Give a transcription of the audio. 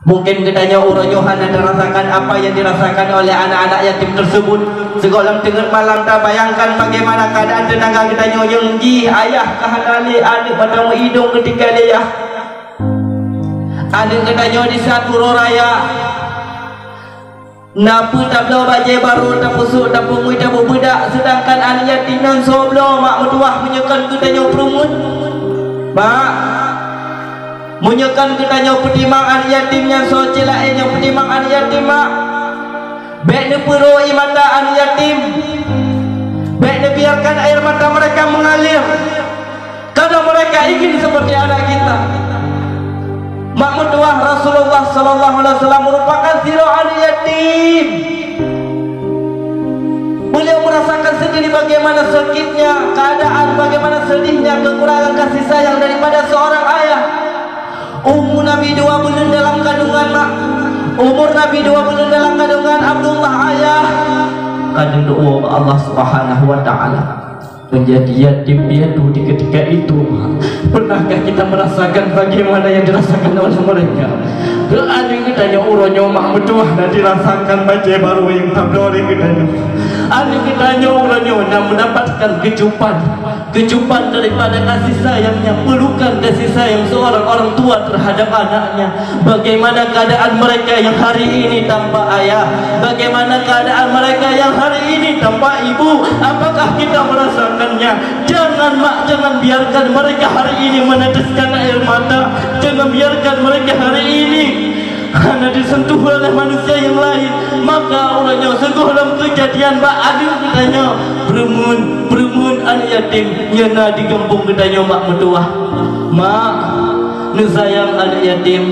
Mungkin katanya orang Yohana merasakan apa yang dirasakan oleh anak-anak yatim tersebut. Sekolah tengah malam tak bayangkan bagaimana keadaan tenaga katanya yang di ayah kehanali adik pada hidung ketika dia adik katanya di satu raya napa tak belah baju baru tak pusuk tak pungui tak bedak, sedangkan anak yatim yang soblo mak mertua menyekan katanya perumun mak munyakan katanya petimang anak yatim yang so celain yang petimang anak yatim mak baik ne peroi mata anak yatim, baik ne biarkan air mata mereka mengalir karena mereka ingin seperti anak kita. Mak mertua Rasulullah sallallahu alaihi wasallam merupakan sirah anak yatim. Beliau merasakan sendiri bagaimana sakitnya keadaan, bagaimana sedihnya kekurangan kasih sayang daripada seorang ayah. Umur Nabi 2 bulan dalam kandungan mak, umur Nabi 2 bulan dalam kandungan Abdullah ayah. Kadang doa Allah Subhanahu wa taala menjadi yatim piatu di ketika itu. Pernahkah kita merasakan bagaimana yang dirasakan oleh mereka? Ada kita yang uranya mak mertua dan dirasakan baca baru yang tabdori kita. Ada kita yang uranya mendapatkan kecupan daripada kasih sayangnya, pelukan kasih sayang seorang orang tua terhadap anaknya. Bagaimana keadaan mereka yang hari ini tanpa ayah, bagaimana keadaan mereka yang hari ini tanpa ibu. Apakah kita merasakannya? Jangan mak, jangan biarkan mereka hari ini meneteskan air mata. Jangan biarkan mereka hari ini karena disentuh oleh manusia yang lain. Maka orangnya sungguh dalam kejadian mak ada katanya peremun anak yatim nyena di kampung katanya mak mertua mak nu sayang anak yatim